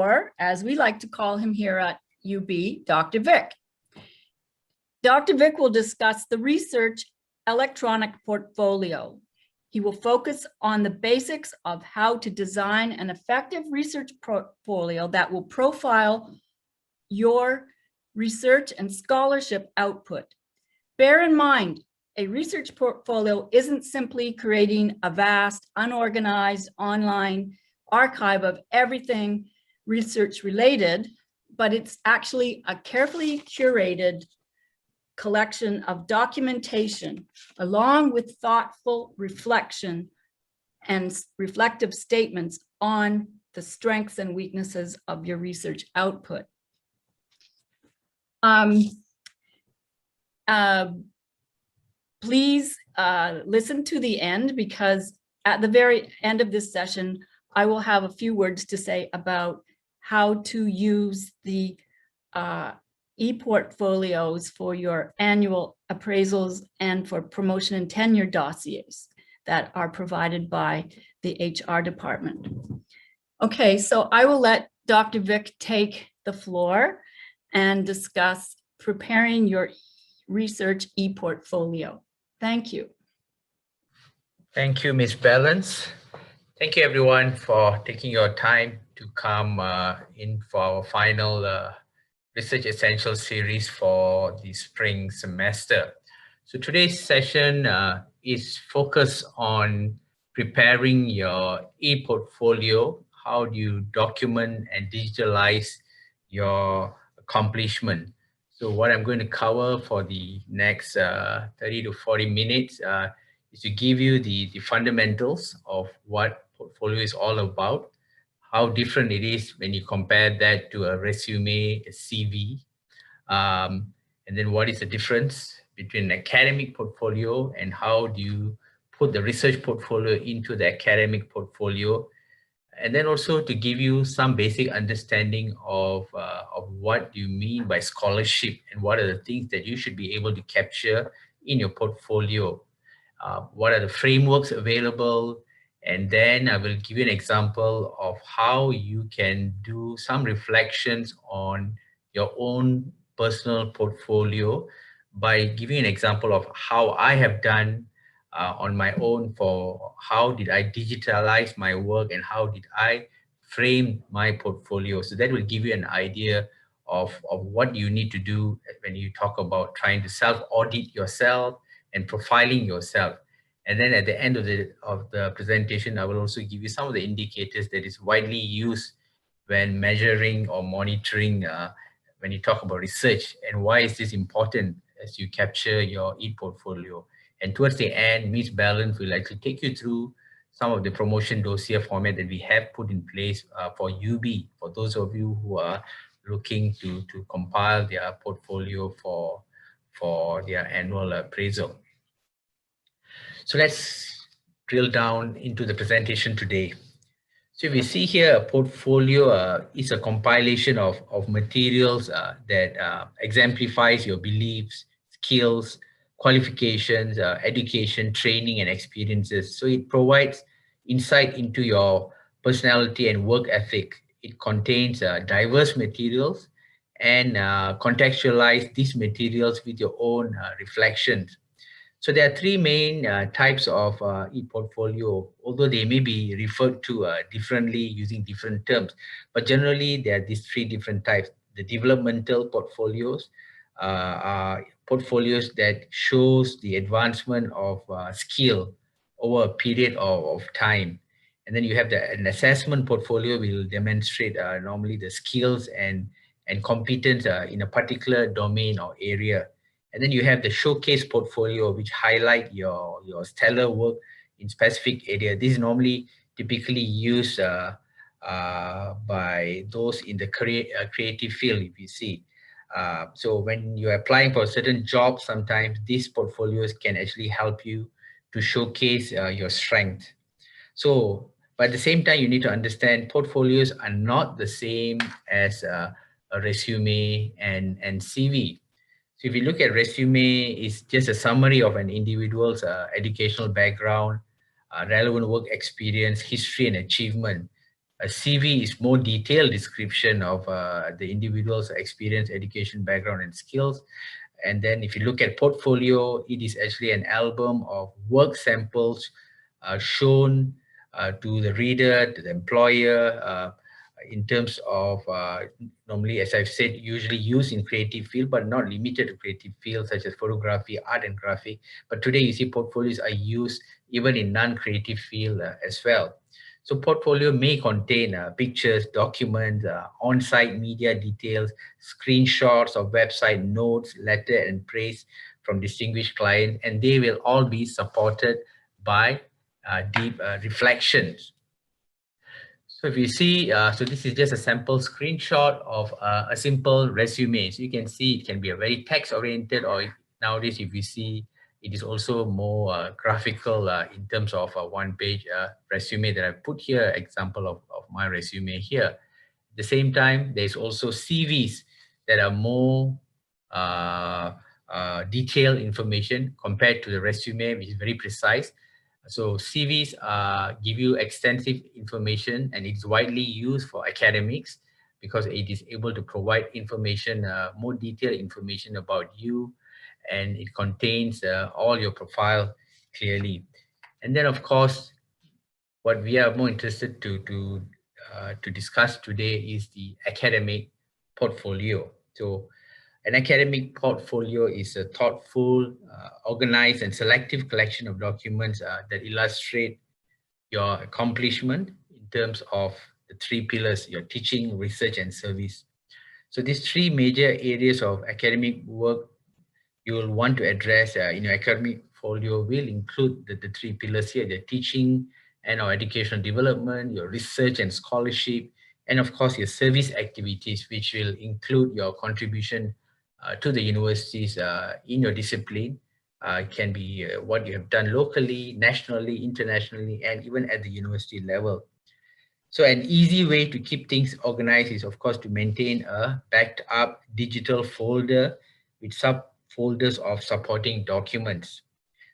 or as we like to call him here at UB, Dr. Vic. Dr. Vic will discuss the research electronic portfolio. He will focus on the basics of how to design an effective research portfolio that will profile your research and scholarship output. Bear in mind, a research portfolio isn't simply creating a vast, unorganized online archive of everything research related, but it's actually a carefully curated collection of documentation along with thoughtful reflection and reflective statements on the strengths and weaknesses of your research output. Please listen to the end, because at the very end of this session, I will have a few words to say about how to use the e-portfolios for your annual appraisals and for promotion and tenure dossiers that are provided by the HR department. Okay, so I will let Dr. Vic take the floor and discuss preparing your research e-portfolio. Thank you. Thank you, Ms. Ballance. Thank you, everyone, for taking your time to come in for our final Research Essentials series for the spring semester. So today's session is focused on preparing your e-portfolio. How do you document and digitalize your accomplishment? So what I'm going to cover for the next 30 to 40 minutes is to give you the fundamentals of what portfolio is all about, how different it is when you compare that to a resume, a CV, and then what is the difference between an academic portfolio and how do you put the research portfolio into the academic portfolio, and then also to give you some basic understanding of what you mean by scholarship and what are the things that you should be able to capture in your portfolio. What are the frameworks available? And then I will give you an example of how you can do some reflections on your own personal portfolio by giving an example of how I have done on my own, for how did I digitalize my work and how did I frame my portfolio. So that will give you an idea of what you need to do when you talk about trying to self-audit yourself and profiling yourself. And then at the end of the presentation, I will also give you some of the indicators that is widely used when measuring or monitoring when you talk about research, and why is this important as you capture your e-portfolio. And towards the end, Ms. Ballance will actually take you through some of the promotion dossier format that we have put in place for UB, for those of you who are looking to compile their portfolio for their annual appraisal. So let's drill down into the presentation today. So we see here a portfolio is a compilation of materials that exemplifies your beliefs, skills, qualifications, education, training, and experiences. So it provides insight into your personality and work ethic. It contains diverse materials and contextualize these materials with your own reflections. So there are three main types of e-portfolio, although they may be referred to differently using different terms, but generally there are these three different types. The developmental portfolios are portfolios that shows the advancement of skill over a period of time. And then you have an assessment portfolio will demonstrate normally the skills and competence in a particular domain or area. And then you have the showcase portfolio, which highlight your stellar work in specific area. This is normally typically used by those in the creative field, if you see. So when you're applying for a certain job, sometimes these portfolios can actually help you to showcase your strength. So, but at the same time, you need to understand portfolios are not the same as a resume and CV. So if you look at resume, it's just a summary of an individual's educational background, relevant work experience, history, and achievement. A CV is more detailed description of the individual's experience, education, background, and skills. And then if you look at portfolio, it is actually an album of work samples shown to the reader, to the employer, in terms of normally, as I've said, usually used in creative field, but not limited to creative fields such as photography, art and graphic. But today you see portfolios are used even in non-creative field as well. So portfolio may contain pictures, documents, on-site media details, screenshots of website notes, letter and praise from distinguished clients, and they will all be supported by deep reflections. So if you see, so this is just a sample screenshot of a simple resume. So you can see it can be a very text-oriented, or nowadays if you see, it is also more graphical in terms of a one-page resume that I put here, example of my resume here. At the same time, there's also CVs that are more detailed information compared to the resume, which is very precise. So CVs give you extensive information, and it's widely used for academics because it is able to provide information, more detailed information about you, and it contains all your profile clearly. And then, of course, what we are more interested to discuss today is the academic portfolio. So an academic portfolio is a thoughtful, organized, and selective collection of documents that illustrate your accomplishment in terms of the three pillars: your teaching, research, and service. So these three major areas of academic work you will want to address in your academic portfolio will include the three pillars here: the teaching and our educational development, your research and scholarship, and of course your service activities, which will include your contribution to the universities in your discipline. It can be what you have done locally, nationally, internationally, and even at the university level. So an easy way to keep things organized is, of course, to maintain a backed up digital folder with subfolders of supporting documents.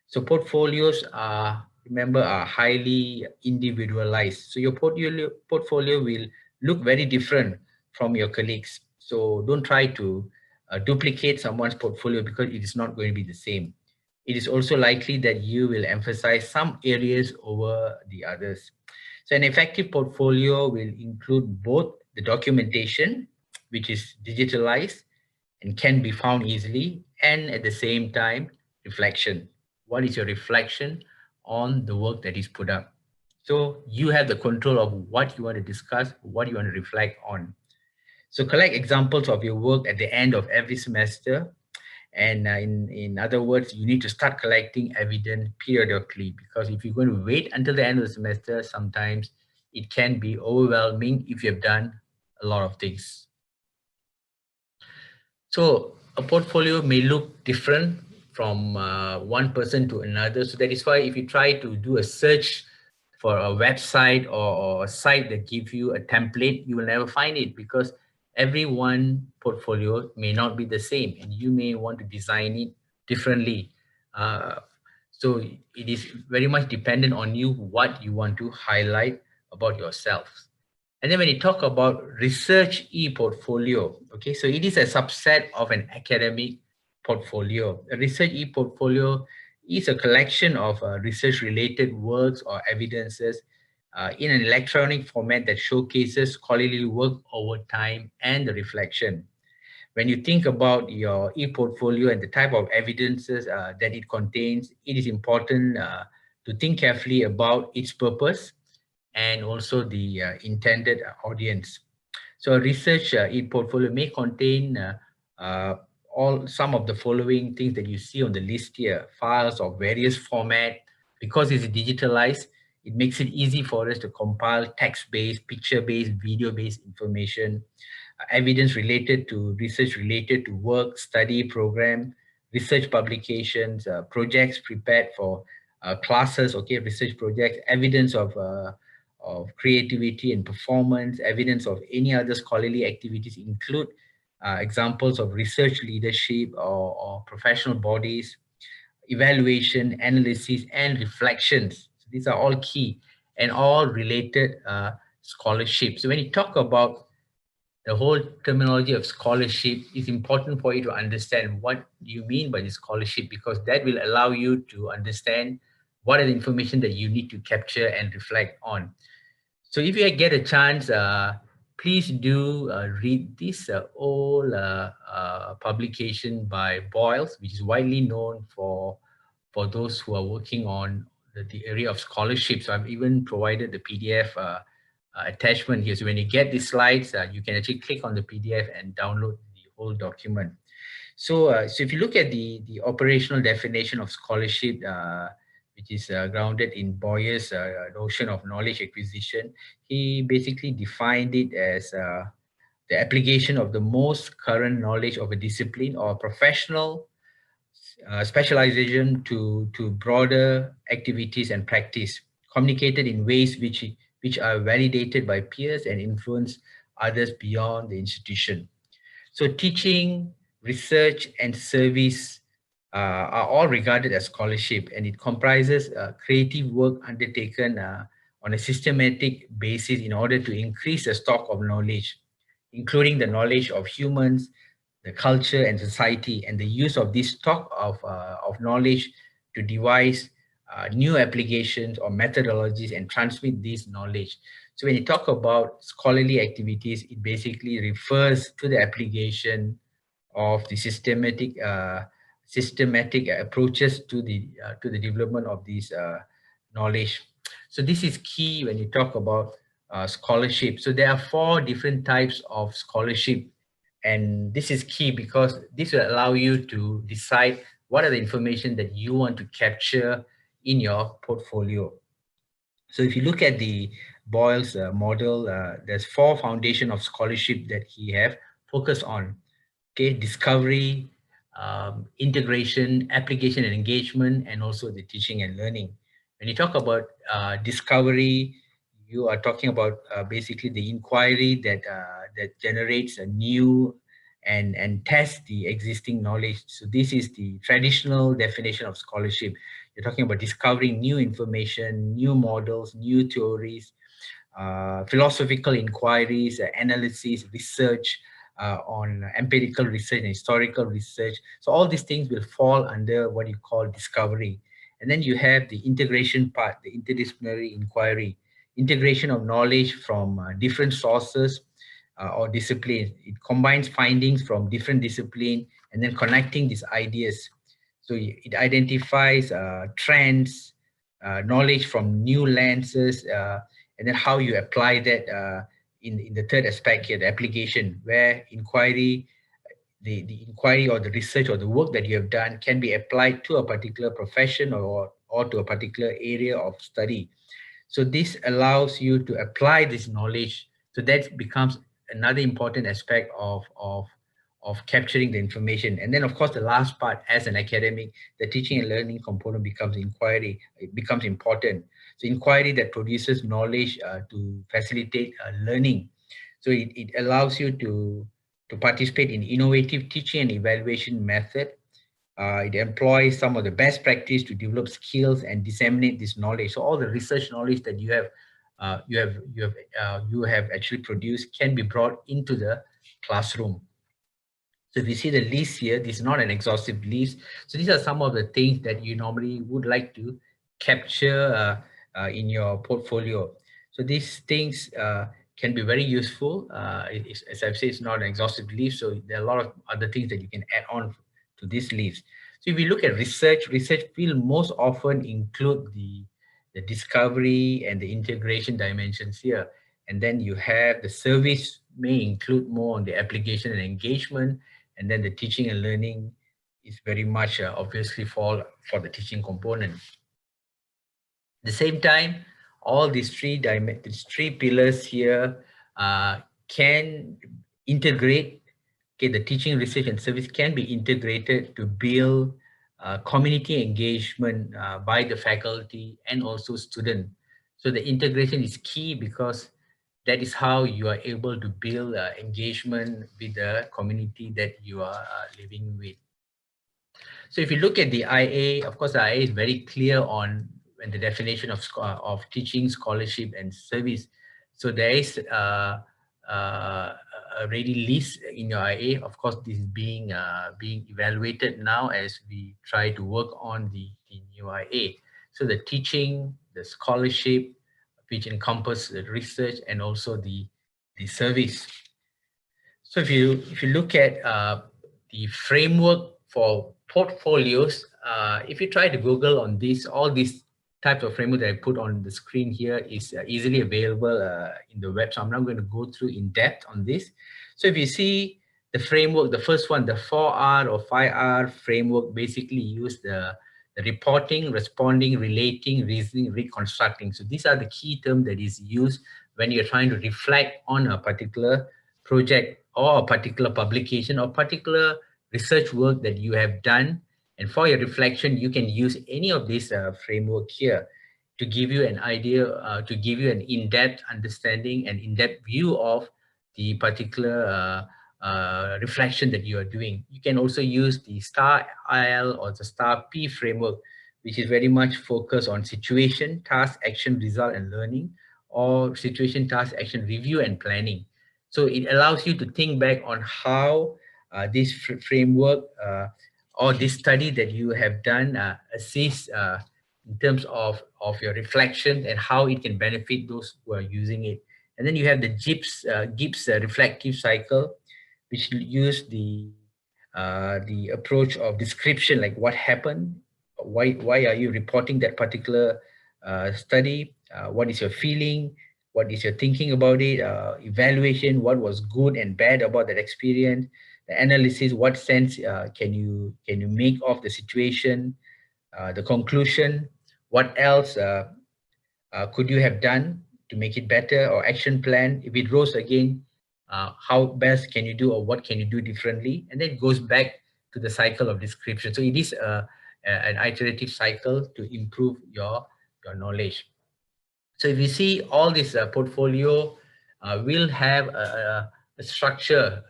So portfolios are, remember, are highly individualized. So your portfolio will look very different from your colleagues. So don't try to duplicate someone's portfolio because it is not going to be the same. It is also likely that you will emphasize some areas over the others. So an effective portfolio will include both the documentation, which is digitalized and can be found easily, and at the same time, reflection. What is your reflection on the work that is put up? So you have the control of what you want to discuss, what you want to reflect on. So collect examples of your work at the end of every semester. And in other words, you need to start collecting evidence periodically, because if you're going to wait until the end of the semester, sometimes it can be overwhelming if you've done a lot of things. So a portfolio may look different from one person to another. So that is why if you try to do a search for a website or a site that gives you a template, you will never find it, because every one portfolio may not be the same, and you may want to design it differently. So it is very much dependent on you what you want to highlight about yourself. And then when you talk about research e-portfolio, okay, so it is a subset of an academic portfolio. A research e-portfolio is a collection of research-related works or evidences in an electronic format that showcases scholarly work over time and the reflection. When you think about your e-portfolio and the type of evidences that it contains, it is important to think carefully about its purpose and also the intended audience. So a research e-portfolio may contain some of the following things that you see on the list here: files of various format. Because it's digitalized, it makes it easy for us to compile text-based, picture-based, video-based information, evidence related to research related to work, study, program, research publications, projects prepared for classes, okay, research projects, evidence of creativity and performance, evidence of any other scholarly activities include examples of research leadership or professional bodies, evaluation, analysis, and reflections. So these are all key and all related scholarship. So when you talk about the whole terminology of scholarship, it's important for you to understand what you mean by the scholarship, because that will allow you to understand what are the information that you need to capture and reflect on. So if you get a chance, please do read this old publication by Boyles, which is widely known for those who are working on the area of scholarship. So I've even provided the PDF attachment here. So when you get the slides, you can actually click on the PDF and download the whole document. So, so if you look at the operational definition of scholarship, which is grounded in Boyer's notion of knowledge acquisition, he basically defined it as the application of the most current knowledge of a discipline or professional specialization to broader activities and practice, communicated in ways which are validated by peers and influence others beyond the institution. So teaching, research, and service are all regarded as scholarship, and it comprises creative work undertaken on a systematic basis in order to increase the stock of knowledge, including the knowledge of humans, the culture and society, and the use of this stock of knowledge to devise new applications or methodologies and transmit this knowledge. So when you talk about scholarly activities, it basically refers to the application of the systematic approaches to the development of this knowledge. So this is key when you talk about scholarship. So there are 4 different types of scholarship, and this is key because this will allow you to decide what are the information that you want to capture in your portfolio. So if you look at the Boyle's model, there's 4 foundation of scholarship that he have focused on. Okay, discovery, integration, application and engagement, and also the teaching and learning. When you talk about discovery, you are talking about basically the inquiry that generates a new and tests the existing knowledge. So this is the traditional definition of scholarship. You're talking about discovering new information, new models, new theories, philosophical inquiries, analysis, research, on empirical research and historical research. So all these things will fall under what you call discovery. And then you have the integration part, the interdisciplinary inquiry, integration of knowledge from different sources or disciplines. It combines findings from different disciplines and then connecting these ideas. So it identifies trends, knowledge from new lenses, and then how you apply that in the third aspect here, the application, where inquiry, the inquiry or the research or the work that you have done can be applied to a particular profession or to a particular area of study. So this allows you to apply this knowledge. So that becomes another important aspect of capturing the information. And then of course, the last part, as an academic, the teaching and learning component becomes inquiry. It becomes important. So inquiry that produces knowledge to facilitate learning. So it allows you to participate in innovative teaching and evaluation method. It employs some of the best practice to develop skills and disseminate this knowledge. So all the research knowledge that you have actually produced can be brought into the classroom. So if you see the list here, this is not an exhaustive list. So these are some of the things that you normally would like to capture in your portfolio. So these things can be very useful. As I've said, it's not an exhaustive list. So there are a lot of other things that you can add on to this list. So if we look at research will most often include the discovery and the integration dimensions here. And then you have the service may include more on the application and engagement. And then the teaching and learning is very much obviously for the teaching component. At the same time, all these three pillars here can integrate. Okay, the teaching, research, and service can be integrated to build community engagement by the faculty and also student. So the integration is key because that is how you are able to build engagement with the community that you are living with. So if you look at the IA, of course, the IA is very clear on when the definition of teaching, scholarship, and service. So there is a ready list in your IA. Of course, this is being evaluated now as we try to work on the new IA. So the teaching, the scholarship, which encompass the research and also the service. So if you look at the framework for portfolios, if you try to Google on this, all these types of framework that I put on the screen here is easily available in the web. So I'm not going to go through in depth on this. So if you see the framework, the first one, the 4R or 5R framework, basically use the reporting, responding, relating, reasoning, reconstructing. So these are the key terms that is used when you're trying to reflect on a particular project or a particular publication or particular research work that you have done. And for your reflection, you can use any of this framework here to give you an idea, to give you an in-depth understanding and in-depth view of the particular reflection that you are doing. You can also use the STAR IL or the STAR P framework, which is very much focused on situation, task, action, result, and learning, or situation, task, action, review, and planning. So it allows you to think back on how this framework or this study that you have done assists in terms of your reflection and how it can benefit those who are using it. And then you have the Gibbs reflective cycle, which use the approach of description, like what happened, why are you reporting that particular study, what is your feeling, what is your thinking about it, evaluation, what was good and bad about that experience, the analysis, what sense can you make of the situation, the conclusion, what else could you have done to make it better, or action plan. If it rose again, how best can you do, or what can you do differently? And then it goes back to the cycle of description. So it is an iterative cycle to improve your knowledge. So if you see all this portfolio will have a structure.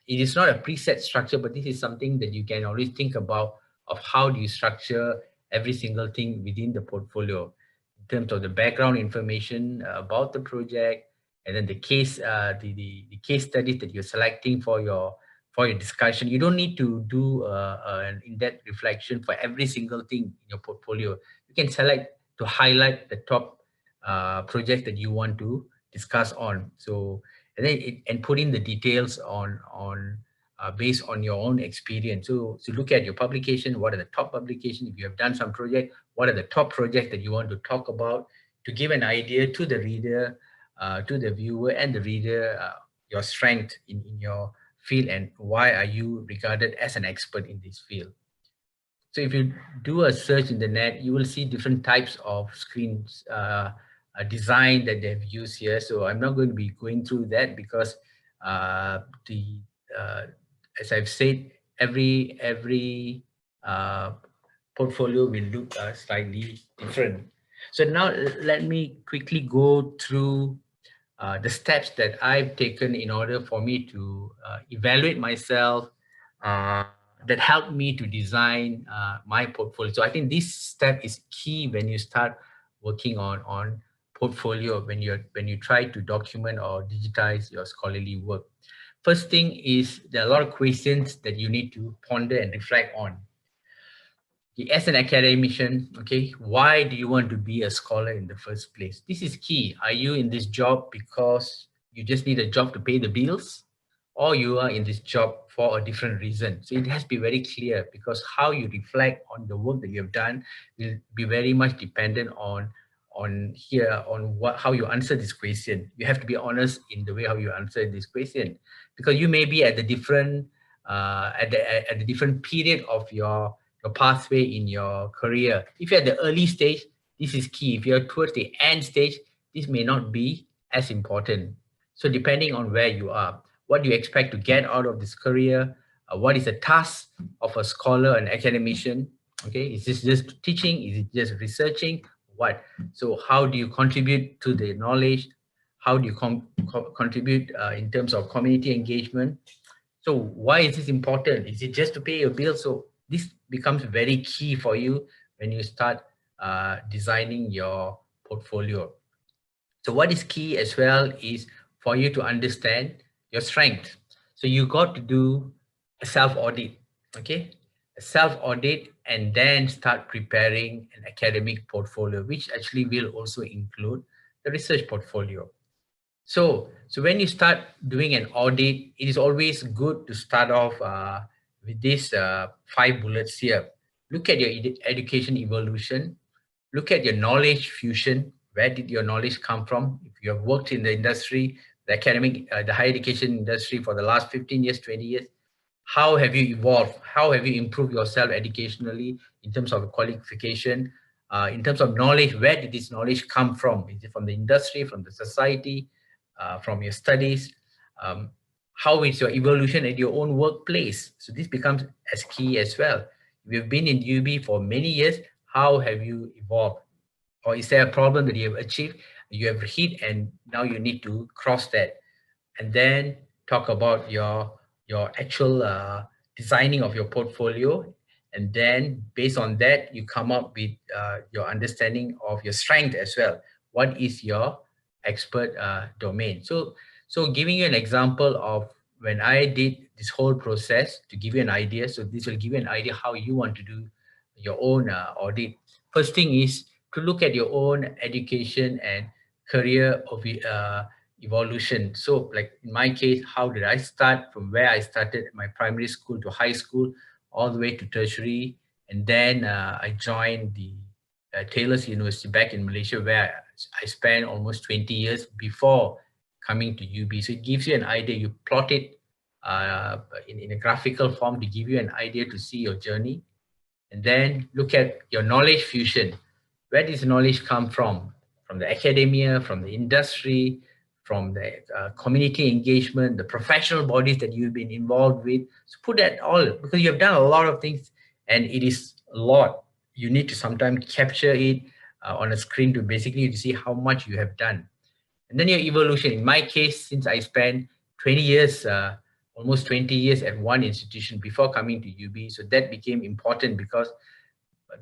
It is not a preset structure, but this is something that you can always think about of how do you structure every single thing within the portfolio in terms of the background information about the project, and then the case the case studies that you're selecting for your discussion. You don't need to do an in-depth reflection for every single thing in your portfolio. You can select to highlight the top project that you want to discuss on. So and then and put in the details on based on your own experience. So look at your publication. What are the top publications? If you have done some project, what are the top projects that you want to talk about, to give an idea to the reader, to the viewer and the reader, your strength in your field and why are you regarded as an expert in this field. So if you do a search in the net, you will see different types of screens design that they've used here. So I'm not going to be going through that because as I've said, every portfolio will look slightly different. So now let me quickly go through the steps that I've taken in order for me to evaluate myself, that helped me to design my portfolio. So I think this step is key when you start working on portfolio, when you try to document or digitize your scholarly work. First thing is there are a lot of questions that you need to ponder and reflect on. As an academician, okay, why do you want to be a scholar in the first place? This is key. Are you in this job because you just need a job to pay the bills, or you are in this job for a different reason? So it has to be very clear, because how you reflect on the work that you have done will be very much dependent on how you answer this question. You have to be honest in the way how you answer this question, because you may be at the different at the different period of your pathway in your career. If you're at the early stage, this is key. If you're towards the end stage, this may not be as important. So depending on where you are, what do you expect to get out of this career? What is the task of a scholar, an academician? Okay, is this just teaching? Is it just researching? What? So how do you contribute to the knowledge? How do you contribute in terms of community engagement? So why is this important? Is it just to pay your bills? So this becomes very key for you when you start designing your portfolio. So what is key as well is for you to understand your strength. So you got to do a self-audit, okay? A self-audit, and then start preparing an academic portfolio, which actually will also include the research portfolio. So when you start doing an audit, it is always good to start off with these 5 bullets here. Look at your education evolution. Look at your knowledge fusion. Where did your knowledge come from? If you have worked in the industry, the academic, the higher education industry for the last 15 years, 20 years, how have you evolved? How have you improved yourself educationally in terms of qualification, in terms of knowledge? Where did this knowledge come from? Is it from the industry, from the society, from your studies? Um, how is your evolution at your own workplace? So this becomes as key as well. If you've been in UB for many years, how have you evolved? Or is there a problem that you have achieved, you have hit, and now you need to cross that? And then talk about your actual designing of your portfolio, and then based on that you come up with your understanding of your strength as well. What is your expert domain? So giving you an example of when I did this whole process to give you an idea, so this will give you an idea how you want to do your own audit. First thing is to look at your own education and career of evolution. So like in my case, how did I start from where I started my primary school to high school, all the way to tertiary. And then I joined the Taylor's University back in Malaysia, where I spent almost 20 years before coming to UB. So it gives you an idea. You plot it in a graphical form to give you an idea to see your journey. And then look at your knowledge fusion. Where does knowledge come from? From the academia, from the industry, from the community engagement, the professional bodies that you've been involved with. So put that all, because you have done a lot of things and it is a lot. You need to sometimes capture it on a screen to basically to see how much you have done. And then your evolution. In my case, since I spent 20 years, almost 20 years at one institution before coming to UB, so that became important because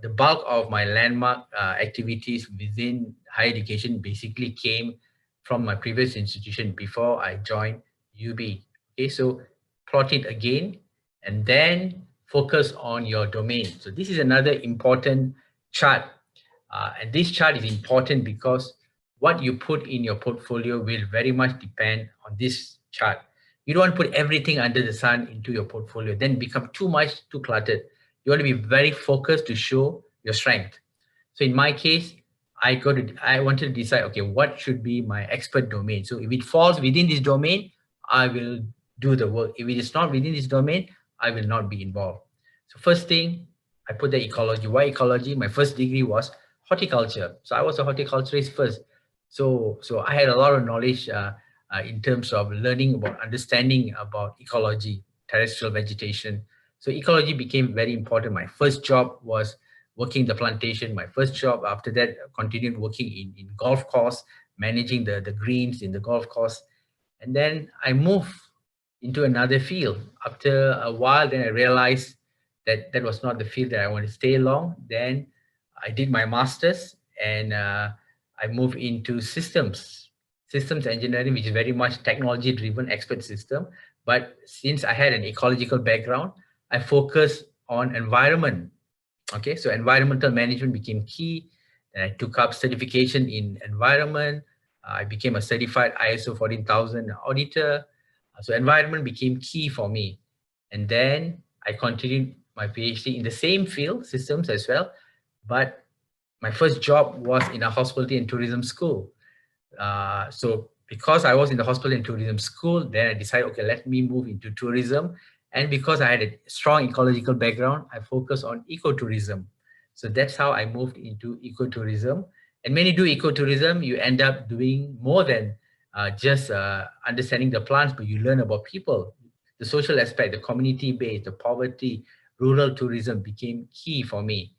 the bulk of my landmark activities within higher education basically came from my previous institution before I joined UB. Okay, so plot it again and then focus on your domain. So this is another important chart. And this chart is important because what you put in your portfolio will very much depend on this chart. You don't want to put everything under the sun into your portfolio, then become too much, too cluttered. You want to be very focused to show your strength. So in my case, I wanted to decide, okay, what should be my expert domain? So if it falls within this domain, I will do the work. If it is not within this domain, I will not be involved. So first thing, I put the ecology. Why ecology? My first degree was horticulture. So I was a horticulturist first. So I had a lot of knowledge in terms of learning about, understanding about ecology, terrestrial vegetation. So ecology became very important. My first job was working the plantation. My first job after that continued working in golf course, managing the greens in the golf course. And then I moved into another field. After a while, then I realized that that was not the field that I want to stay long. Then I did my master's and I moved into systems engineering, which is very much technology driven expert system. But since I had an ecological background, I focused on environment. Okay, so environmental management became key. And I took up certification in environment. I became a certified ISO 14000 auditor. So environment became key for me. And then I continued my PhD in the same field, systems as well. But my first job was in a hospitality and tourism school. So because I was in the hospitality and tourism school, then I decided, okay, let me move into tourism. And because I had a strong ecological background, I focused on ecotourism. So that's how I moved into ecotourism. And when you do ecotourism, you end up doing more than just understanding the plants, but you learn about people, the social aspect, the community base, the poverty, rural tourism became key for me.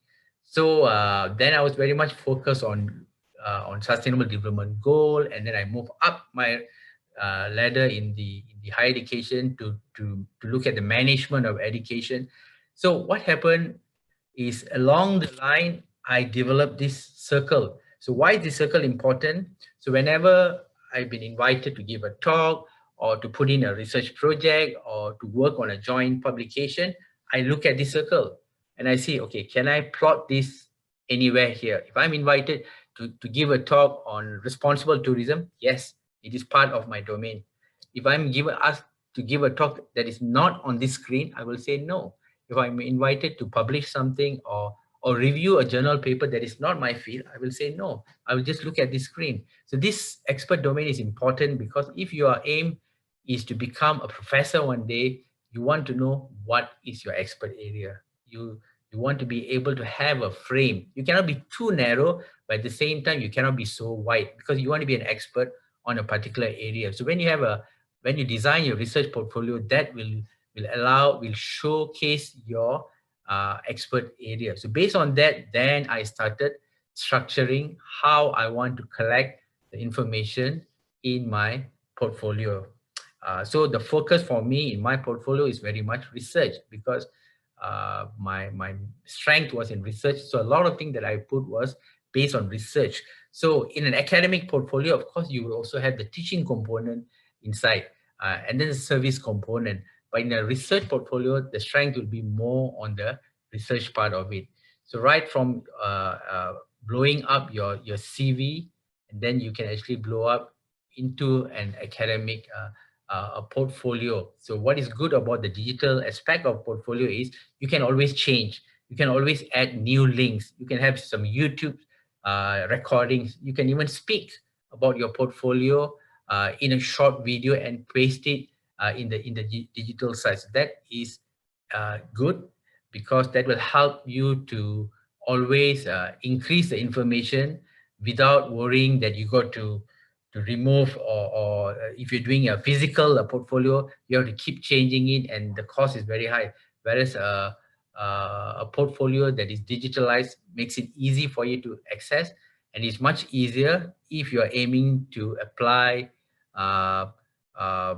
So then I was very much focused on sustainable development goal, and then I moved up my ladder in the higher education to look at the management of education. So what happened is along the line, I developed this circle. So why is this circle important? So whenever I've been invited to give a talk or to put in a research project or to work on a joint publication, I look at this circle and I see, okay, can I plot this anywhere here? If I'm invited to give a talk on responsible tourism, yes, it is part of my domain. If I'm asked to give a talk that is not on this screen, I will say no. If I'm invited to publish something or review a journal paper that is not my field, I will say no. I will just look at this screen. So this expert domain is important because if your aim is to become a professor one day, you want to know what is your expert area. You want to be able to have a frame. You cannot be too narrow, but at the same time, you cannot be so wide because you want to be an expert on a particular area. So when you design your research portfolio, that will showcase your expert area. So based on that, then I started structuring how I want to collect the information in my portfolio. So the focus for me in my portfolio is very much research because my strength was in research. So a lot of things that I put was based on research. So in an academic portfolio, of course, you will also have the teaching component inside and then the service component. But in a research portfolio, the strength will be more on the research part of it. So right from blowing up your CV, and then you can actually blow up into an academic a portfolio. So what is good about the digital aspect of portfolio is you can always change. You can always add new links. You can have some YouTube recordings. You can even speak about your portfolio in a short video and paste it in the digital side. So that is good because that will help you to always increase the information without worrying that you got to remove or if you're doing a physical portfolio, you have to keep changing it and the cost is very high. Whereas a portfolio that is digitalized makes it easy for you to access, and it's much easier if you're aiming to apply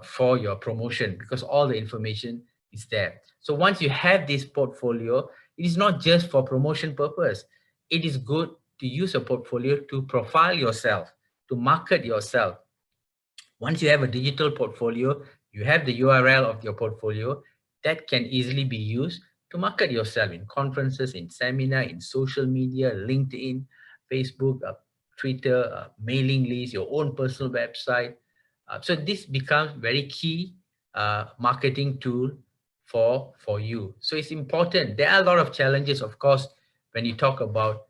for your promotion because all the information is there. So once you have this portfolio, it is not just for promotion purpose. It is good to use a portfolio to profile yourself, to market yourself. Once you have a digital portfolio, you have the URL of your portfolio that can easily be used to market yourself in conferences, in seminar, in social media, LinkedIn, Facebook, Twitter, mailing list, your own personal website. So this becomes very key marketing tool for you. So it's important. There are a lot of challenges, of course, when you talk about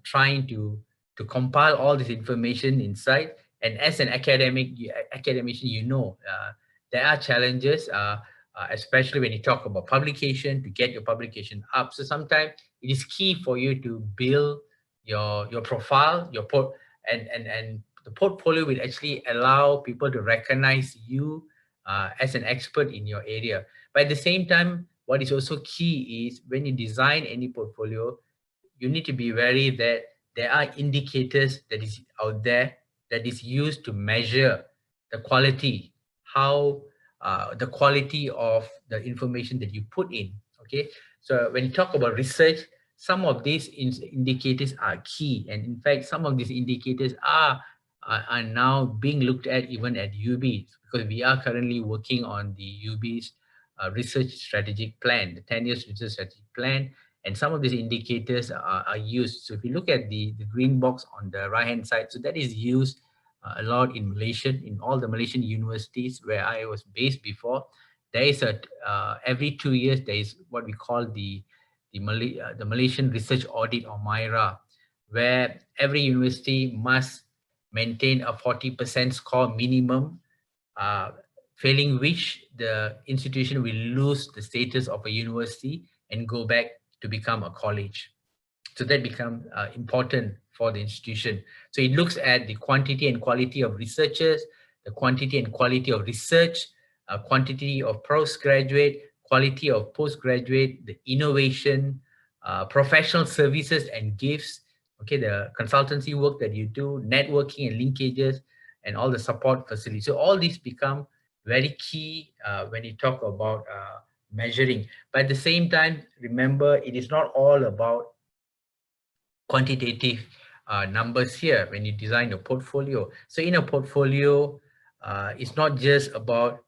trying to compile all this information inside. And as an academician, there are challenges, especially when you talk about publication, to get your publication up. So sometimes it is key for you to build your profile, and the portfolio will actually allow people to recognize you as an expert in your area. But at the same time, what is also key is when you design any portfolio, you need to be wary that there are indicators that is out there that is used to measure the quality, how the quality of the information that you put in. Okay, so when you talk about research, some of these indicators are key, and in fact, some of these indicators are now being looked at even at UB, because we are currently working on the UB's research strategic plan, the 10 years research strategic plan, and some of these indicators are used. So if you look at the green box on the right hand side, so that is used a lot in Malaysia, in all the Malaysian universities where I was based before. There is every 2 years there is what we call the Malaysian Research Audit, or MyRA, where every university must maintain a 40% score minimum, failing which the institution will lose the status of a university and go back to become a college. So that becomes important for the institution. So it looks at the quantity and quality of researchers, the quantity and quality of research, quantity of postgraduate, quality of postgraduate, the innovation, professional services and gifts, okay, the consultancy work that you do, networking and linkages, and all the support facilities. So all these become very key when you talk about measuring. But at the same time, remember, it is not all about quantitative numbers here when you design a portfolio. So in a portfolio, it's not just about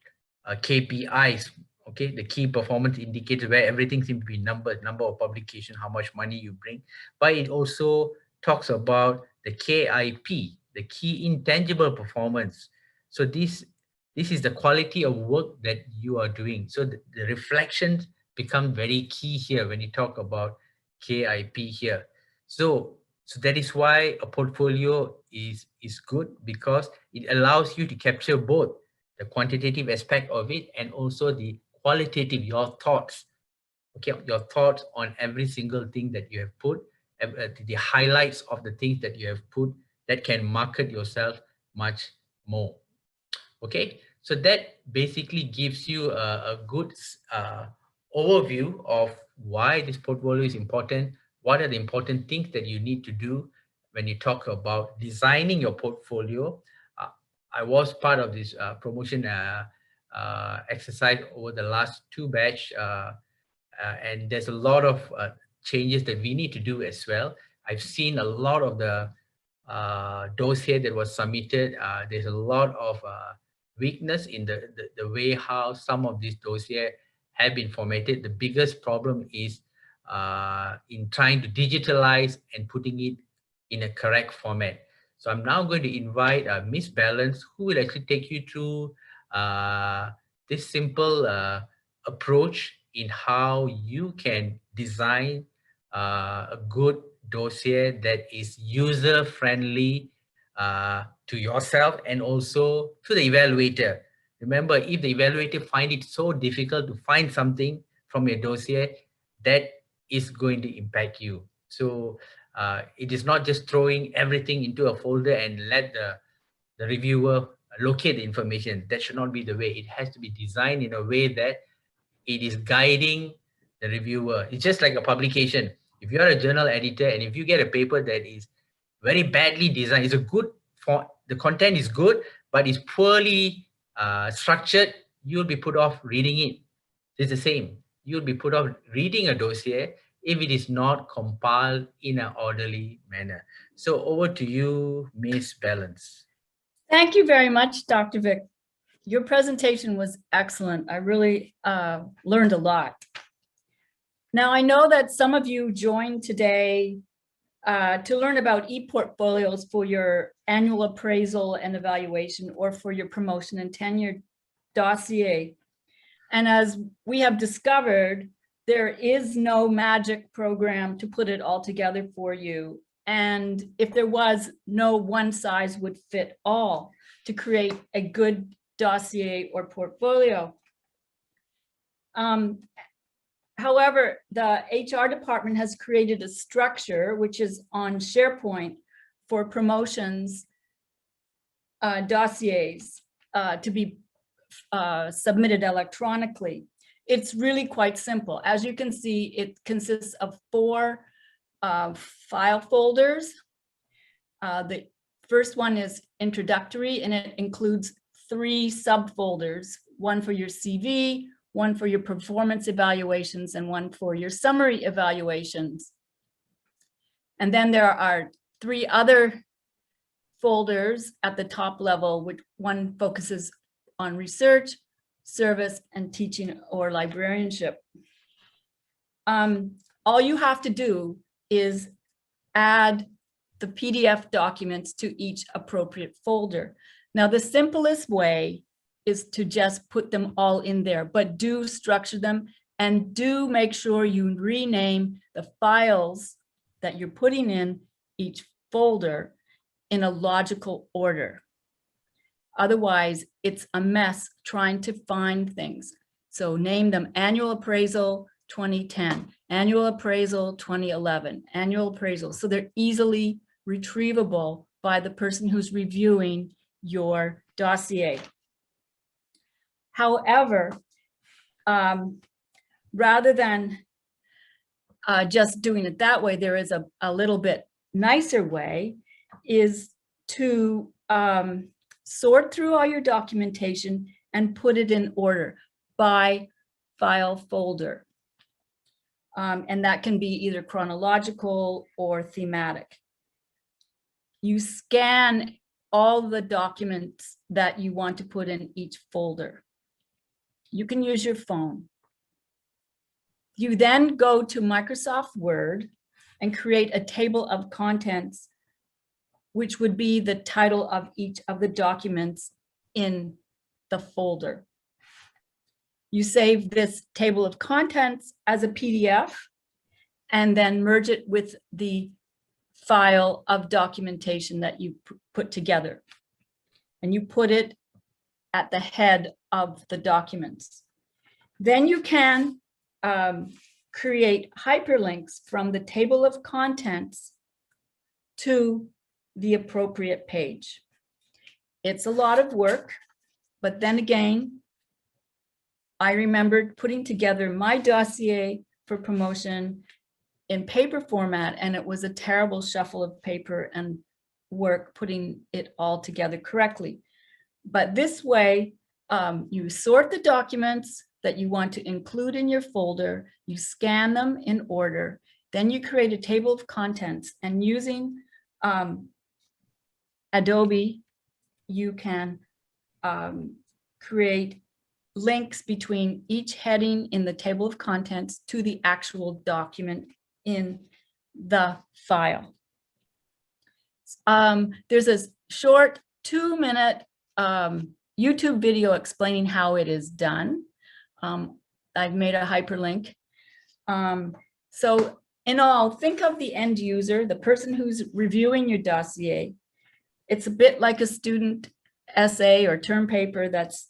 KPIs, okay, the key performance indicators where everything seems to be numbered, number of publication, how much money you bring, but it also talks about the KIP, the key intangible performance. So this is the quality of work that you are doing. So the reflections become very key here when you talk about KIP here. So that is why a portfolio is good, because it allows you to capture both the quantitative aspect of it and also the qualitative, your thoughts, okay, your thoughts on every single thing that you have put, the highlights of the things that you have put that can market yourself much more. Okay, so that basically gives you a good overview of why this portfolio is important. What are the important things that you need to do when you talk about designing your portfolio? I was part of this promotion exercise over the last 2 batch, and there's a lot of changes that we need to do as well. I've seen a lot of the dossier that was submitted. There's a lot of weakness in the way how some of these dossiers have been formatted. The biggest problem is in trying to digitalize and putting it in a correct format. So I'm now going to invite Miss Ballance, who will actually take you through this simple approach in how you can design a good dossier that is user friendly to yourself and also to the evaluator. Remember, if the evaluator find it so difficult to find something from your dossier, that is going to impact you. So it is not just throwing everything into a folder and let the reviewer locate the information. That should not be the way. It has to be designed in a way that it is guiding the reviewer. It's just like a publication. If you're a journal editor and if you get a paper that is very badly designed, it's a good the content is good, but it's poorly structured, you'll be put off reading it. It's the same. You'll be put off reading a dossier if it is not compiled in an orderly manner. So over to you, Miss Ballance. Thank you very much, Dr. Vic. Your presentation was excellent. I really learned a lot. Now, I know that some of you joined today to learn about e-portfolios for your annual appraisal and evaluation or for your promotion and tenure dossier. And as we have discovered, there is no magic program to put it all together for you. And if there was, no one size would fit all to create a good dossier or portfolio. However, the HR department has created a structure which is on SharePoint for promotions dossiers to be submitted electronically. It's really quite simple. As you can see, it consists of 4 file folders. The first one is introductory, and it includes 3 subfolders, one for your CV, one for your performance evaluations, and one for your summary evaluations. And then there are 3 other folders at the top level, which one focuses on research, service, and teaching or librarianship. All you have to do is add the PDF documents to each appropriate folder. Now, the simplest way is to just put them all in there, but do structure them and do make sure you rename the files that you're putting in each folder in a logical order. Otherwise, it's a mess trying to find things. So name them annual appraisal 2010, annual appraisal 2011, annual appraisal. So they're easily retrievable by the person who's reviewing your dossier. However, rather than just doing it that way, there is a little bit nicer way, is to sort through all your documentation and put it in order by file folder. And that can be either chronological or thematic. you scan all the documents that you want to put in each folder. You can use your phone. You then go to Microsoft Word and create a table of contents, which would be the title of each of the documents in the folder. You save this table of contents as a PDF and then merge it with the file of documentation that you put together. And you put it at the head of the documents. Then you can create hyperlinks from the table of contents to the appropriate page. It's a lot of work, but then again, I remembered putting together my dossier for promotion in paper format, and it was a terrible shuffle of paper and work putting it all together correctly. But this way, you sort the documents that you want to include in your folder, you scan them in order, then you create a table of contents, and using Adobe, you can create links between each heading in the table of contents to the actual document in the file. There's a short 2-minute YouTube video explaining how it is done. I've made a hyperlink. So in all, think of the end user, the person who's reviewing your dossier. It's a bit like a student essay or term paper that's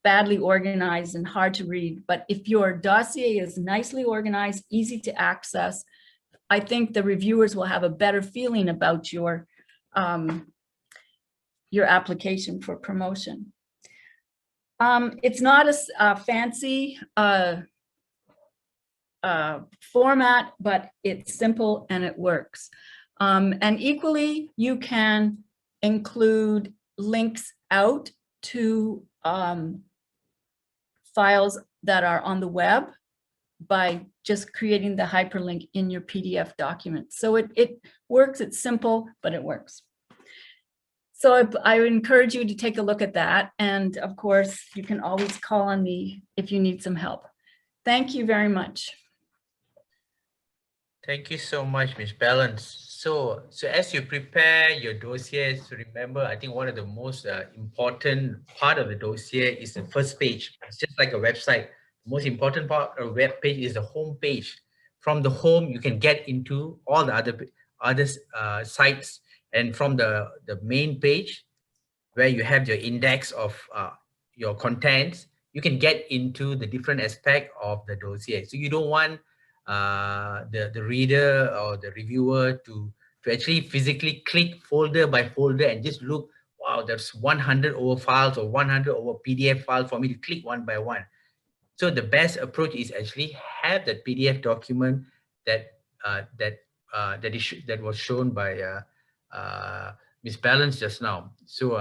badly organized and hard to read. But if your dossier is nicely organized, easy to access, I think the reviewers will have a better feeling about your application for promotion. It's not a fancy format, but it's simple and it works. And equally, you can include links out to files that are on the web by just creating the hyperlink in your PDF document. So it works, it's simple, but it works. So I would encourage you to take a look at that. And of course, you can always call on me if you need some help. Thank you very much. Thank you so much, Ms. Ballance. So as you prepare your dossiers, remember, I think one of the most important part of the dossier is the first page. It's just like a website. The most important part of a web page is the home page. From the home, you can get into all the other sites, and from the main page, where you have your index of your contents, you can get into the different aspect of the dossier. So you don't want the reader or the reviewer to actually physically click folder by folder and just look, wow, there's 100 over files or 100 over PDF files for me to click one by one. So the best approach is actually have that PDF document that was shown by Ms. Ballance just now. So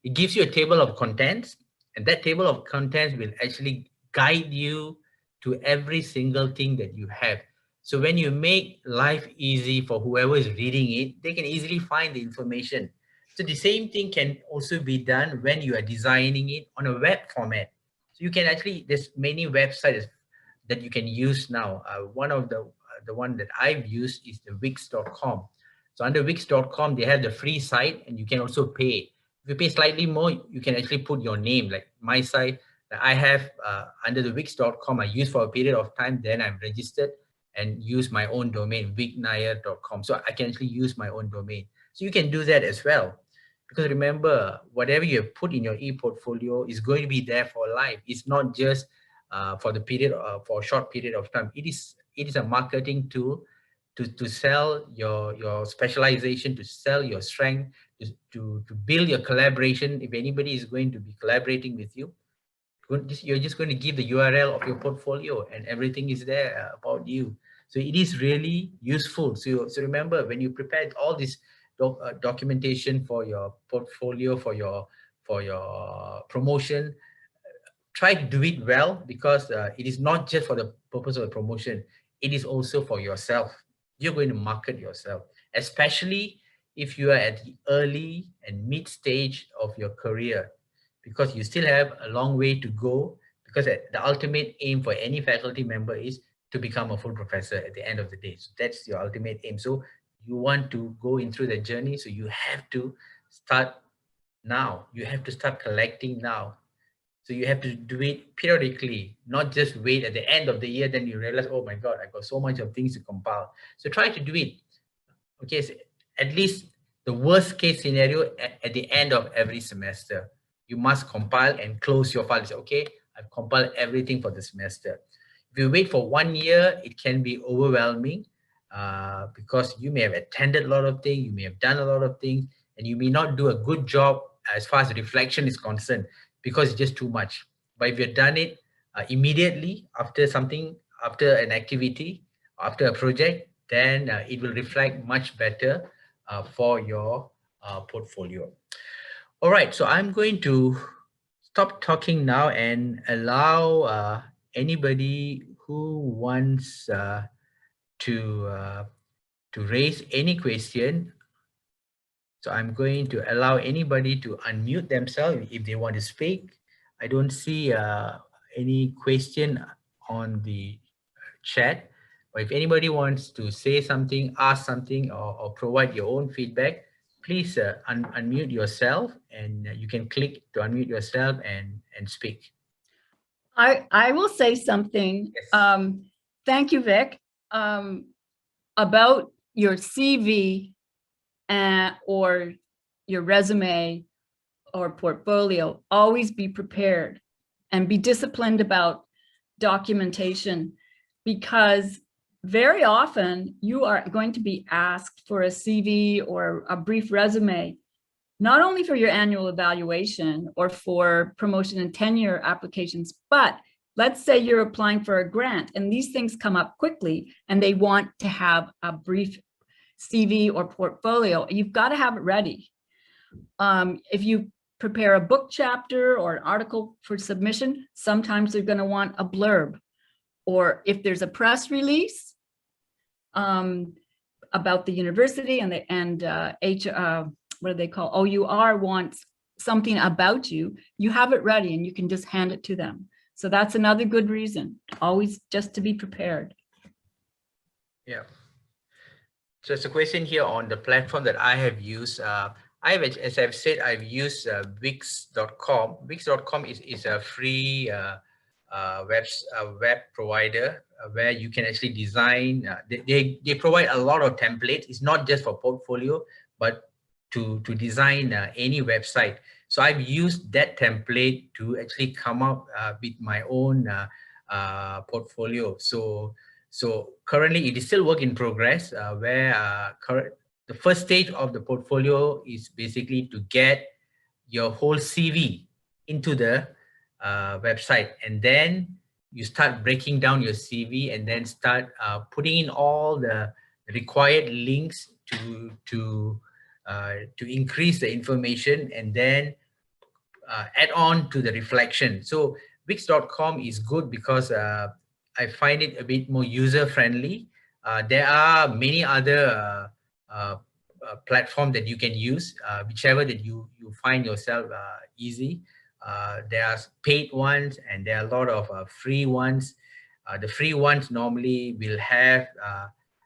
it gives you a table of contents, and that table of contents will actually guide you to every single thing that you have. So when you make life easy for whoever is reading it, they can easily find the information. So the same thing can also be done when you are designing it on a web format. So you can actually, there's many websites that you can use now. One of the one that I've used is the Wix.com. So under Wix.com, they have the free site, and you can also pay. If you pay slightly more, you can actually put your name, like my site. I have under the Wix.com, I use for a period of time, then I'm registered and use my own domain, Vikneswaran.com. So I can actually use my own domain. So you can do that as well. Because remember, whatever you put in your e-portfolio is going to be there for life. It's not just for the period, for a short period of time. It is a marketing tool to sell your specialization, to sell your strength, to build your collaboration. If anybody is going to be collaborating with you, you're just going to give the URL of your portfolio and everything is there about you. So it is really useful. So remember, when you prepare all this documentation for your portfolio, for your promotion, try to do it well, because it is not just for the purpose of the promotion. It is also for yourself. You're going to market yourself, especially if you are at the early and mid stage of your career, because you still have a long way to go, because the ultimate aim for any faculty member is to become a full professor at the end of the day. So that's your ultimate aim. So you want to go in through the journey, so you have to start now. You have to start collecting now. So you have to do it periodically, not just wait at the end of the year, then you realize, oh my God, I got so much of things to compile. So try to do it. Okay, so at least the worst case scenario at the end of every semester, you must compile and close your file. You say, okay, I've compiled everything for the semester. If you wait for 1 year, it can be overwhelming because you may have attended a lot of things, you may have done a lot of things, and you may not do a good job as far as reflection is concerned because it's just too much. But if you've done it immediately after something, after an activity, after a project, then it will reflect much better for your portfolio. All right, so I'm going to stop talking now and allow anybody who wants to raise any question. So I'm going to allow anybody to unmute themselves if they want to speak. I don't see any question on the chat, or if anybody wants to say something, ask something, or provide your own feedback, please unmute yourself, and you can click to unmute yourself and speak. I will say something. Yes. Thank you, Vic, about your CV or your resume or portfolio. Always be prepared and be disciplined about documentation, because very often you are going to be asked for a CV or a brief resume, not only for your annual evaluation or for promotion and tenure applications, but let's say you're applying for a grant and these things come up quickly and they want to have a brief CV or portfolio. You've got to have it ready. If you prepare a book chapter or an article for submission, sometimes they're going to want a blurb. Or if there's a press release about the university what do they call, OUR wants something about you, you have it ready and you can just hand it to them. So that's another good reason, always just to be prepared. Yeah. So it's a question here on the platform that I have used. As I've said, I've used Wix.com. Wix.com is a free web provider where you can actually design. They provide a lot of templates. It's not just for portfolio, but to design any website. So I've used that template to actually come up with my own portfolio. So currently it is still work in progress, where the first stage of the portfolio is basically to get your whole CV into the website, and then you start breaking down your CV and then start putting in all the required links to increase the information, and then add on to the reflection. So Wix.com is good because I find it a bit more user friendly. There are many other platforms that you can use, whichever that you find yourself easy. There are paid ones and there are a lot of free ones. The free ones normally will have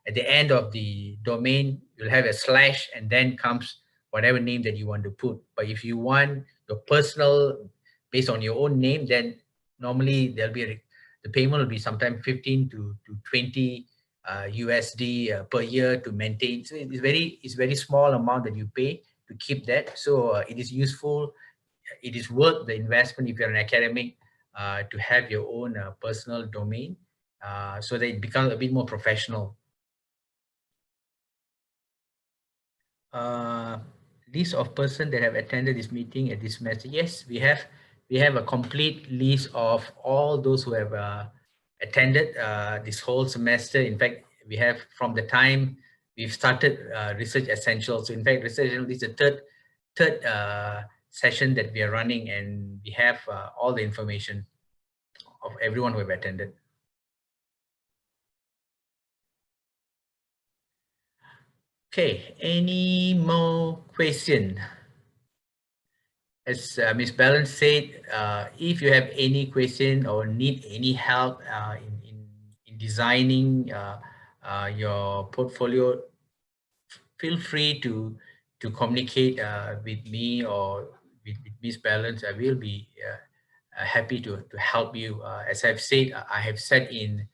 at the end of the domain, you'll have a slash and then comes whatever name that you want to put. But if you want your personal based on your own name, then normally there'll be the payment will be sometime 15 to 20 USD per year to maintain. So it's very small amount that you pay to keep that. So it is useful. It is worth the investment if you're an academic to have your own personal domain so that it becomes a bit more professional. List of persons that have attended this meeting at this semester. Yes, we have a complete list of all those who have attended this whole semester. In fact, we have from the time we've started Research Essentials. So in fact, Research Essentials is the third session that we are running, and we have all the information of everyone who have attended. Okay, any more question? As Ms. Ballance said, if you have any question or need any help in designing your portfolio, feel free to communicate with me or with Ms. Ballance. I will be happy to help you. As I've said, I have sat in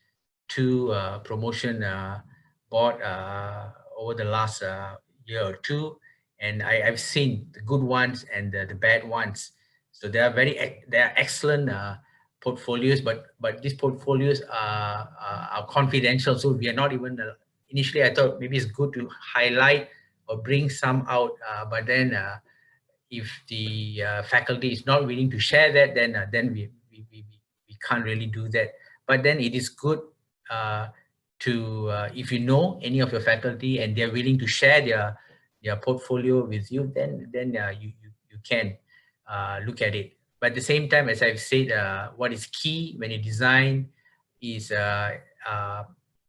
two promotion board over the last year or two, and I've seen the good ones and the bad ones. So they are excellent portfolios, but these portfolios are confidential, so we are not even initially I thought maybe it's good to highlight or bring some out, but then if the faculty is not willing to share that, then we can't really do that. But then it is good to if you know any of your faculty and they're willing to share their portfolio with you, then you can look at it. But at the same time, as I've said, what is key when you design is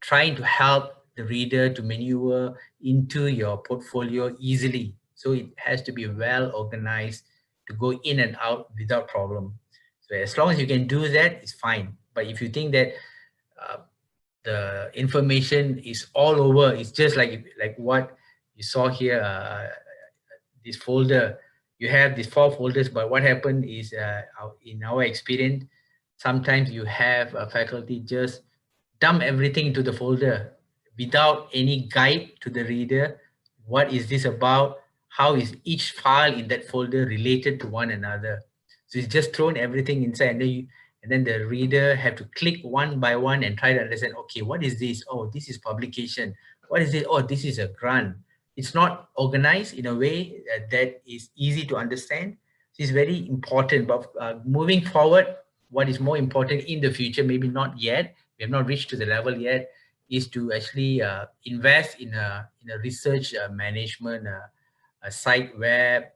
trying to help the reader to maneuver into your portfolio easily. So it has to be well organized to go in and out without problem. So as long as you can do that, it's fine. But if you think that the information is all over, it's just like what you saw here, this folder, you have these 4 folders, but what happened is in our experience, sometimes you have a faculty just dump everything into the folder without any guide to the reader. What is this about? How is each file in that folder related to one another? So it's just thrown everything inside, and then the reader have to click one by one and try to understand, okay, what is this? Oh, this is publication. What is it? Oh, this is a grant. It's not organized in a way that is easy to understand. So it's very important, but moving forward, what is more important in the future, maybe not yet, we have not reached to the level yet, is to actually invest in a research management a site where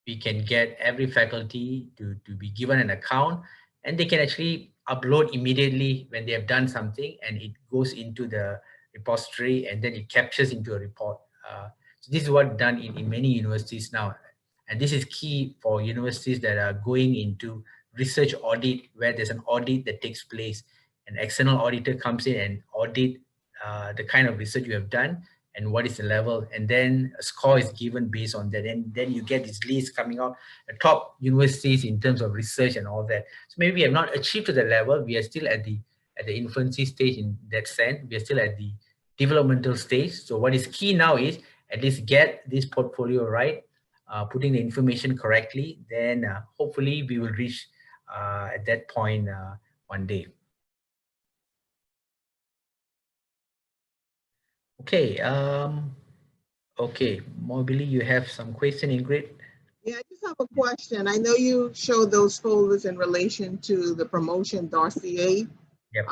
we can get every faculty to be given an account, and they can actually upload immediately when they have done something, and it goes into the repository and then it captures into a report. So this is what done in many universities now, and this is key for universities that are going into research audit, where there's an audit that takes place. An external auditor comes in and audit the kind of research you have done and what is the level, and then a score is given based on that, and then you get this list coming out, the top universities in terms of research and all that. So maybe we have not achieved to the level, we are still at the infancy stage in that sense, we are still at the developmental stage. So what is key now is at least get this portfolio right, putting the information correctly, then hopefully we will reach at that point one day. Okay, okay, Mobily, you have some question, Ingrid? Yeah, I just have a question. I know you showed those folders in relation to the promotion dossier. Yep.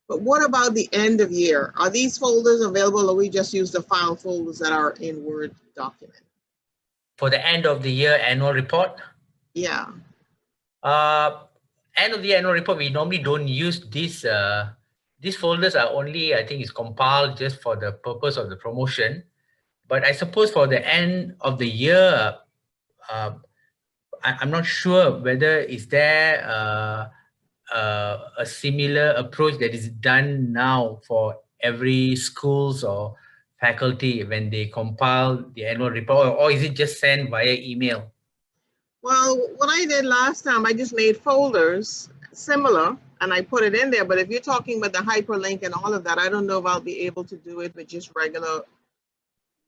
But what about the end of year? Are these folders available, or we just use the file folders that are in Word document? For the end of the year annual report? Yeah. End of the year annual report, we normally don't use this. These folders are only, I think, it's compiled just for the purpose of the promotion. But I suppose for the end of the year, I'm not sure whether is there a similar approach that is done now for every schools or faculty when they compile the annual report, or is it just sent via email? Well, what I did last time, I just made folders similar and I put it in there. But if you're talking about the hyperlink and all of that, I don't know if I'll be able to do it with just regular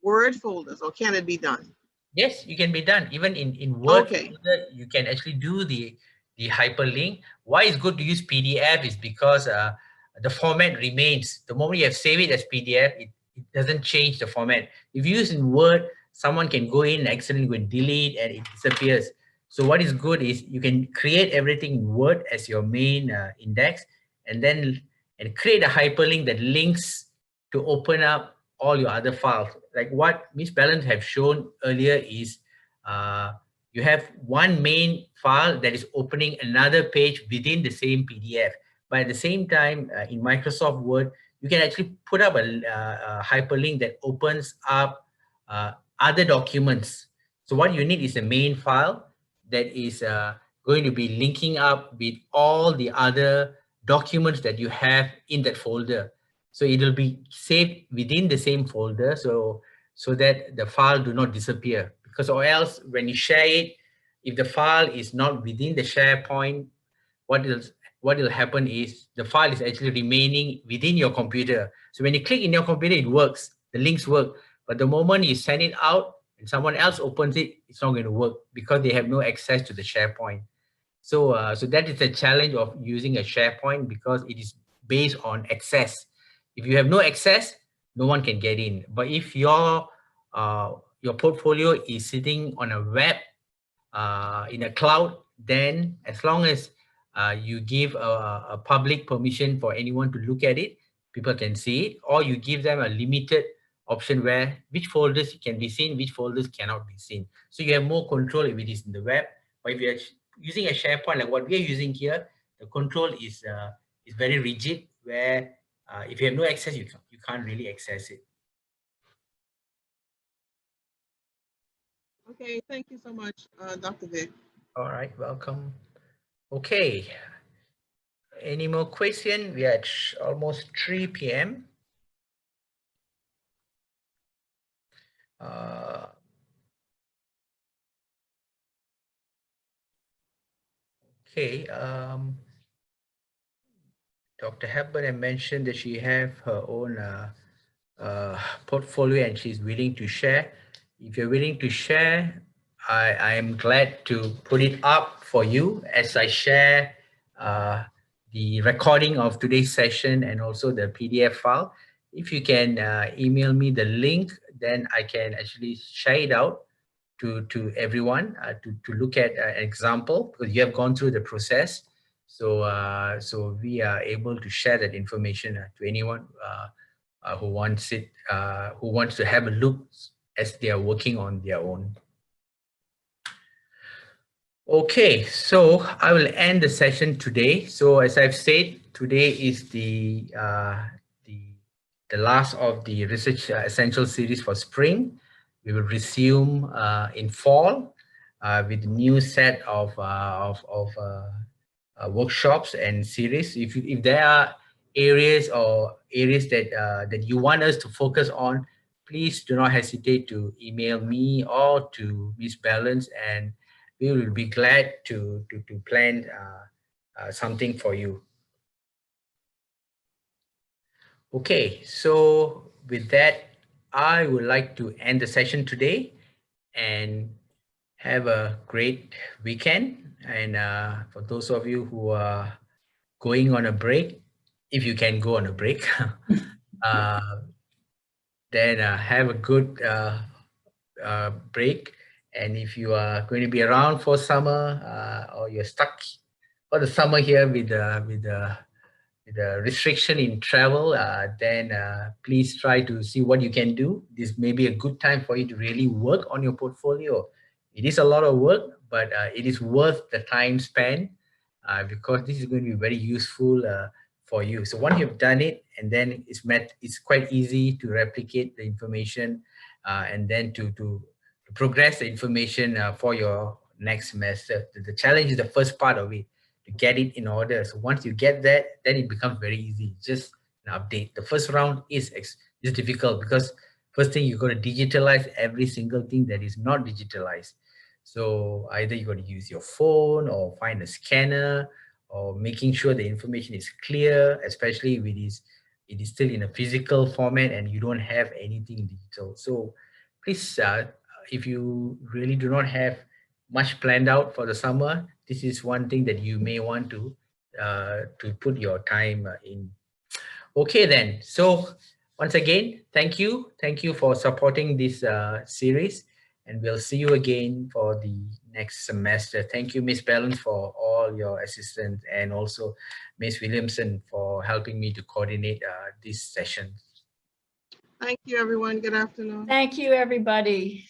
Word folders, or can it be done? Yes, you can be done. Even in Word, Okay. folder, you can actually do the hyperlink. Why it's good to use PDF is because the format remains. The moment you have saved it as PDF, it doesn't change the format. If you use in Word, someone can go in and accidentally go and delete and it disappears. So what is good is you can create everything in Word as your main index, and then create a hyperlink that links to open up all your other files. Like what Ms. Ballance have shown earlier is you have one main file that is opening another page within the same PDF. But at the same time, in Microsoft Word, you can actually put up a hyperlink that opens up other documents. So what you need is a main file that is going to be linking up with all the other documents that you have in that folder. So it will be saved within the same folder, so that the file do not disappear. Because or else when you share it, if the file is not within the SharePoint, what will happen is the file is actually remaining within your computer. So when you click in your computer, it works, the links work. But the moment you send it out and someone else opens it, it's not going to work because they have no access to the SharePoint. So that is the challenge of using a SharePoint, because it is based on access. If you have no access, no one can get in. But if your portfolio is sitting on a web, in a cloud, then as long as you give a public permission for anyone to look at it, people can see it, or you give them a limited option where which folders can be seen, which folders cannot be seen. So you have more control if it is in the web. But if you're using a SharePoint like what we are using here, the control is very rigid, where if you have no access, you can't really access it. Okay, thank you so much, Dr. Vic. All right, welcome. Okay. Any more question? We are at almost 3 p.m. Okay. Dr. Hepburn had mentioned that she have her own portfolio and she's willing to share. If you're willing to share, I am glad to put it up for you as I share the recording of today's session and also the PDF file. If you can email me the link, then I can actually share it out to everyone to look at an example, because you have gone through the process. So we are able to share that information to anyone who wants it, who wants to have a look as they are working on their own. Okay, so I will end the session today. So as I've said, today is the last of the Research Essential series for spring. We will resume in fall with a new set of workshops and series. If there are areas that you want us to focus on, please do not hesitate to email me or to Ms. Ballance, and we will be glad to plan something for you. Okay, so with that, I would like to end the session today and have a great weekend. And for those of you who are going on a break, if you can go on a break, then have a good break. And if you are going to be around for summer, or you're stuck for the summer here with the restriction in travel, then please try to see what you can do. This may be a good time for you to really work on your portfolio. It is a lot of work, but it is worth the time spent, because this is going to be very useful for you. So once you've done it, and then it's quite easy to replicate the information and then to progress the information for your next semester. The challenge is the first part of it, to get it in order. So once you get that, then it becomes very easy. Just an update. The first round is difficult, because first thing, you got to digitalize every single thing that is not digitalized. So either you got to use your phone or find a scanner, or making sure the information is clear, especially if it is still in a physical format and you don't have anything digital. So please, if you really do not have much planned out for the summer, this is one thing that you may want to put your time in. Okay then, so once again, thank you for supporting this series, and we'll see you again for the next semester. Thank you, Ms. Ballance, for all your assistance, and also Ms. Williamson for helping me to coordinate this session. Thank you, everyone. Good afternoon. Thank you, everybody.